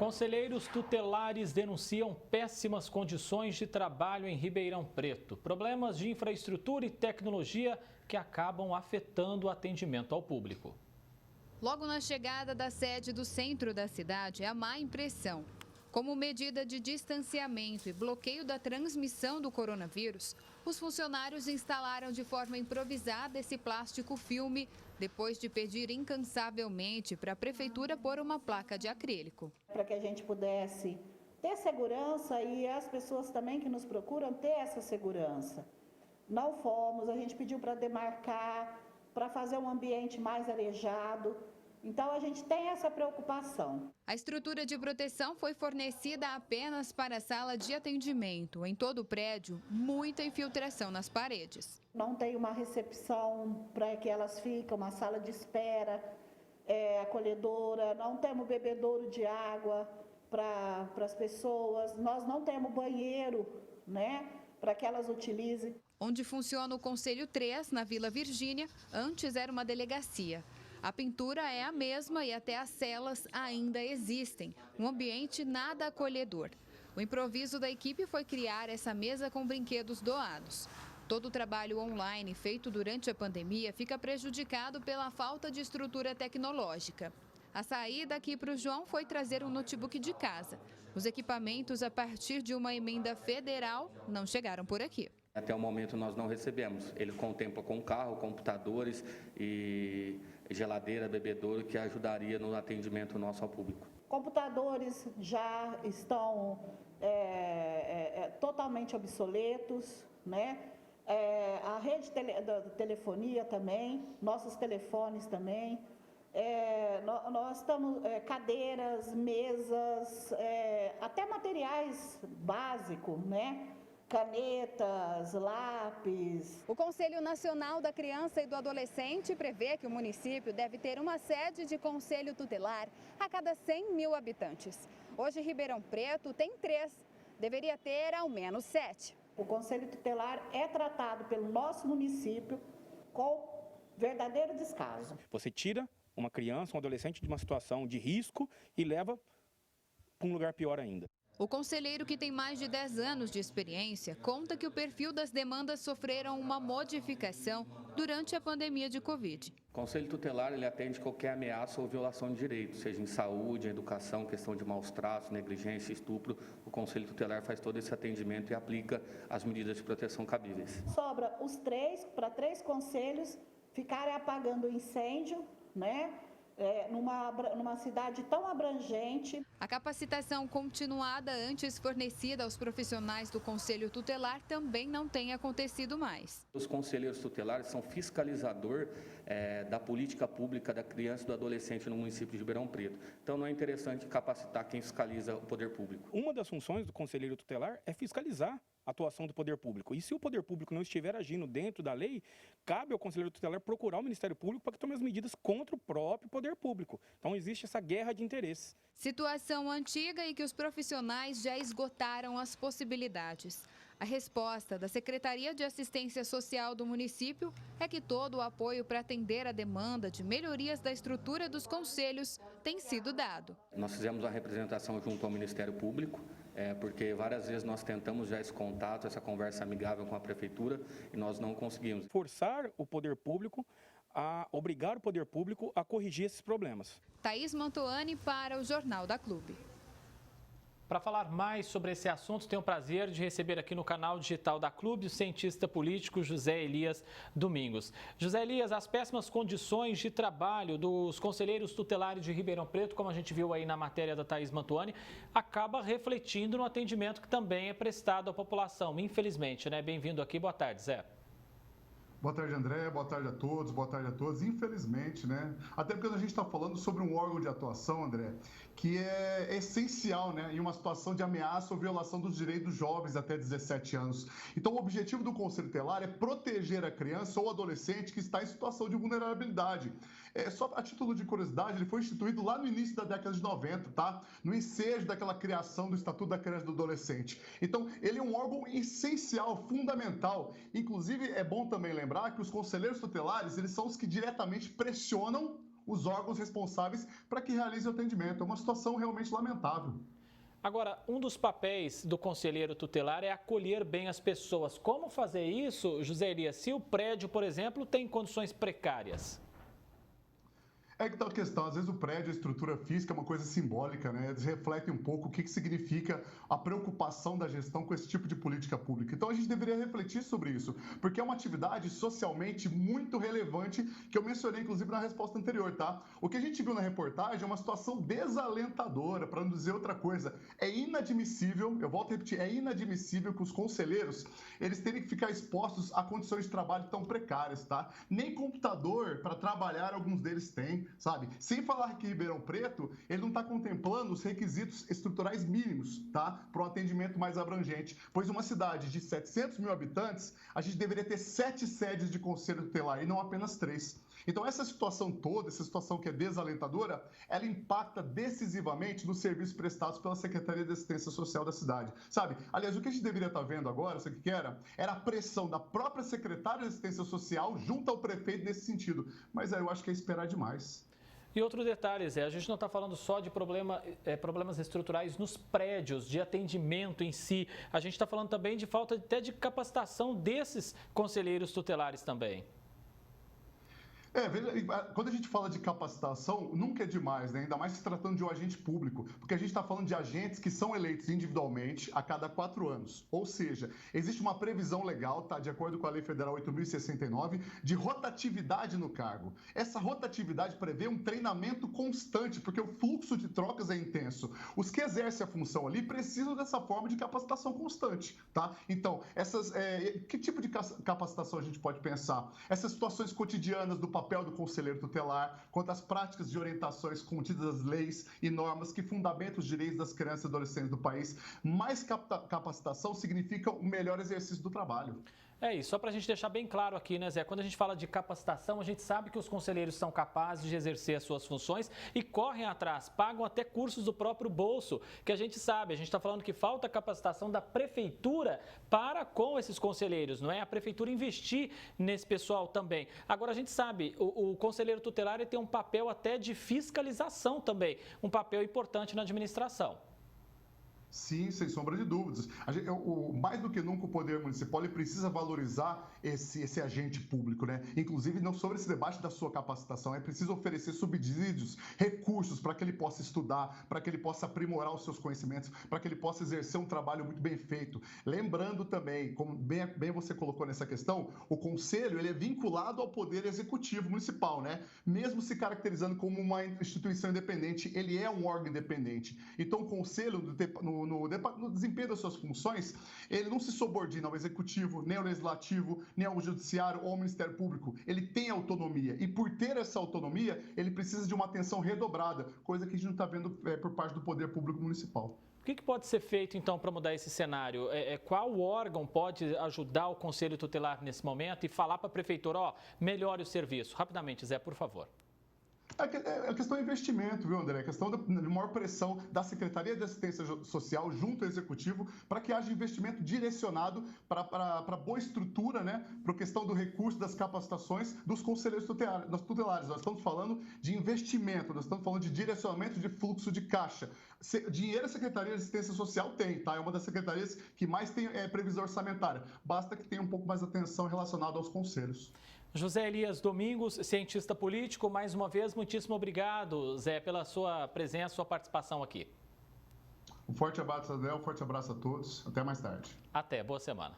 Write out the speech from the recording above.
Conselheiros tutelares denunciam péssimas condições de trabalho em Ribeirão Preto. Problemas de infraestrutura e tecnologia que acabam afetando o atendimento ao público. Logo na chegada da sede do centro da cidade, é a má impressão. Como medida de distanciamento e bloqueio da transmissão do coronavírus, os funcionários instalaram de forma improvisada esse plástico filme, depois de pedir incansavelmente para a prefeitura pôr uma placa de acrílico. Para que a gente pudesse ter segurança e as pessoas também que nos procuram ter essa segurança. Não fomos, a gente pediu para demarcar, para fazer um ambiente mais arejado. Então, a gente tem essa preocupação. A estrutura de proteção foi fornecida apenas para a sala de atendimento. Em todo o prédio, muita infiltração nas paredes. Não tem uma recepção para que elas fiquem, uma sala de espera acolhedora, não temos bebedouro de água para as pessoas, nós não temos banheiro, né, para que elas utilizem. Onde funciona o Conselho 3, na Vila Virgínia, antes era uma delegacia. A pintura é a mesma e até as celas ainda existem. Um ambiente nada acolhedor. O improviso da equipe foi criar essa mesa com brinquedos doados. Todo o trabalho online feito durante a pandemia fica prejudicado pela falta de estrutura tecnológica. A saída aqui para o João foi trazer um notebook de casa. Os equipamentos, a partir de uma emenda federal, não chegaram por aqui. Até o momento nós não recebemos. Ele contempla com carro, computadores e geladeira, bebedouro, que ajudaria no atendimento nosso ao público. Computadores já estão totalmente obsoletos, né? A rede da telefonia também, nossos telefones também. Nós estamos cadeiras, mesas, até materiais básicos, né? Canetas, lápis. O Conselho Nacional da Criança e do Adolescente prevê que o município deve ter uma sede de conselho tutelar a cada 100 mil habitantes. Hoje, Ribeirão Preto tem 3, deveria ter ao menos 7. O conselho tutelar é tratado pelo nosso município com verdadeiro descaso. Você tira uma criança, um adolescente de uma situação de risco e leva para um lugar pior ainda. O conselheiro, que tem mais de 10 anos de experiência, conta que o perfil das demandas sofreram uma modificação durante a pandemia de Covid. O Conselho Tutelar ele atende qualquer ameaça ou violação de direitos, seja em saúde, em educação, questão de maus tratos, negligência, estupro. O Conselho Tutelar faz todo esse atendimento e aplica as medidas de proteção cabíveis. Sobra os 3 para 3 conselhos ficarem apagando o incêndio, né? Numa cidade tão abrangente. A capacitação continuada antes fornecida aos profissionais do Conselho Tutelar também não tem acontecido mais. Os conselheiros tutelares são fiscalizador da política pública da criança e do adolescente no município de Ribeirão Preto. Então não é interessante capacitar quem fiscaliza o poder público. Uma das funções do conselheiro tutelar é fiscalizar a atuação do poder público. E se o poder público não estiver agindo dentro da lei, cabe ao conselheiro tutelar procurar o Ministério Público para que tome as medidas contra o próprio poder público. Então existe essa guerra de interesses. Situação antiga e que os profissionais já esgotaram as possibilidades. A resposta da Secretaria de Assistência Social do município é que todo o apoio para atender a demanda de melhorias da estrutura dos conselhos tem sido dado. Nós fizemos a representação junto ao Ministério Público, porque várias vezes nós tentamos já esse contato, essa conversa amigável com a Prefeitura e nós não conseguimos. Forçar o poder público a obrigar o poder público a corrigir esses problemas. Thaís Mantoani para o Jornal da Clube. Para falar mais sobre esse assunto, tenho o prazer de receber aqui no canal digital da Clube o cientista político José Elias Domingos. José Elias, as péssimas condições de trabalho dos conselheiros tutelares de Ribeirão Preto, como a gente viu aí na matéria da Thaís Mantoani, acaba refletindo no atendimento que também é prestado à população, infelizmente, né? Bem-vindo aqui, boa tarde, Zé. Boa tarde, André. Boa tarde a todos. Boa tarde a todos. Infelizmente, né? Até porque a gente está falando sobre um órgão de atuação, André, que é essencial, né? Em uma situação de ameaça ou violação dos direitos dos jovens até 17 anos. Então, o objetivo do Conselho Tutelar é proteger a criança ou adolescente que está em situação de vulnerabilidade. Só a título de curiosidade, ele foi instituído lá no início da década de 90, tá? No ensejo daquela criação do Estatuto da Criança e do Adolescente. Então, ele é um órgão essencial, fundamental. Inclusive, é bom também lembrar que os conselheiros tutelares, eles são os que diretamente pressionam os órgãos responsáveis para que realize o atendimento. É uma situação realmente lamentável. Agora, um dos papéis do conselheiro tutelar é acolher bem as pessoas. Como fazer isso, José Elias, se o prédio, por exemplo, tem condições precárias? É que tal questão, às vezes o prédio, a estrutura física é uma coisa simbólica, né? Eles refletem um pouco o que significa a preocupação da gestão com esse tipo de política pública. Então a gente deveria refletir sobre isso, porque é uma atividade socialmente muito relevante que eu mencionei, inclusive, na resposta anterior, tá? O que a gente viu na reportagem é uma situação desalentadora, para não dizer outra coisa. É inadmissível, eu volto a repetir, é inadmissível que os conselheiros, eles tenham que ficar expostos a condições de trabalho tão precárias, tá? Nem computador para trabalhar alguns deles têm, sabe? Sem falar que Ribeirão Preto, ele não está contemplando os requisitos estruturais mínimos, tá? Para um atendimento mais abrangente. Pois uma cidade de 700 mil habitantes, a gente deveria ter 7 sedes de conselho tutelar e não apenas 3. Então, essa situação toda, essa situação que é desalentadora, ela impacta decisivamente nos serviços prestados pela Secretaria de Assistência Social da cidade, sabe? Aliás, o que a gente deveria estar vendo agora, sabe o que era? Era a pressão da própria Secretária de Assistência Social junto ao prefeito nesse sentido. Mas aí eu acho que é esperar demais. E outro detalhe, Zé, a gente não está falando só de problemas estruturais nos prédios, de atendimento em si. A gente está falando também de falta até de capacitação desses conselheiros tutelares também. Quando a gente fala de capacitação, nunca é demais, né? Ainda mais se tratando de um agente público, porque a gente está falando de agentes que são eleitos individualmente a cada 4 anos. Ou seja, existe uma previsão legal, tá? De acordo com a Lei Federal 8.069, de rotatividade no cargo. Essa rotatividade prevê um treinamento constante, porque o fluxo de trocas é intenso. Os que exercem a função ali precisam dessa forma de capacitação constante, tá? Então, que tipo de capacitação a gente pode pensar? Essas situações cotidianas do papel do conselheiro tutelar, quanto às práticas de orientações contidas nas leis e normas que fundamentam os direitos das crianças e adolescentes do país. Mais capacitação significa um melhor exercício do trabalho. É isso, só para a gente deixar bem claro aqui, né, Zé? Quando a gente fala de capacitação, a gente sabe que os conselheiros são capazes de exercer as suas funções e correm atrás, pagam até cursos do próprio bolso, que a gente sabe. A gente está falando que falta capacitação da prefeitura para com esses conselheiros, não é? A prefeitura investir nesse pessoal também. Agora, a gente sabe, o conselheiro tutelar ele tem um papel até de fiscalização também, um papel importante na administração. Sim, sem sombra de dúvidas. Mais do que nunca o poder municipal ele precisa valorizar esse agente público, né? Inclusive, não sobre esse debate da sua capacitação, é preciso oferecer subsídios, recursos para que ele possa estudar, para que ele possa aprimorar os seus conhecimentos, para que ele possa exercer um trabalho muito bem feito. Lembrando também, como bem você colocou nessa questão, o conselho ele é vinculado ao poder executivo municipal, né? Mesmo se caracterizando como uma instituição independente, ele é um órgão independente. Então, o conselho, no desempenho das suas funções, ele não se subordina ao executivo, nem ao legislativo, nem ao judiciário ou ao Ministério Público. Ele tem autonomia e, por ter essa autonomia, ele precisa de uma atenção redobrada, coisa que a gente não está vendo por parte do poder público municipal. O que pode ser feito, então, para mudar esse cenário? Qual órgão pode ajudar o Conselho Tutelar nesse momento e falar para a Prefeitura, melhore o serviço? Rapidamente, Zé, por favor. A questão é investimento, viu, André? A questão de maior pressão da Secretaria de Assistência Social junto ao Executivo para que haja investimento direcionado para boa estrutura, né? Para a questão do recurso, das capacitações dos conselheiros tutelares. Nós estamos falando de investimento, nós estamos falando de direcionamento de fluxo de caixa. Dinheiro a Secretaria de Assistência Social tem, tá? É uma das secretarias que mais tem previsão orçamentária. Basta que tenha um pouco mais de atenção relacionada aos conselhos. José Elias Domingos, cientista político, mais uma vez, muitíssimo obrigado, Zé, pela sua presença, sua participação aqui. Um forte abraço, André, um forte abraço a todos. Até mais tarde. Até, boa semana.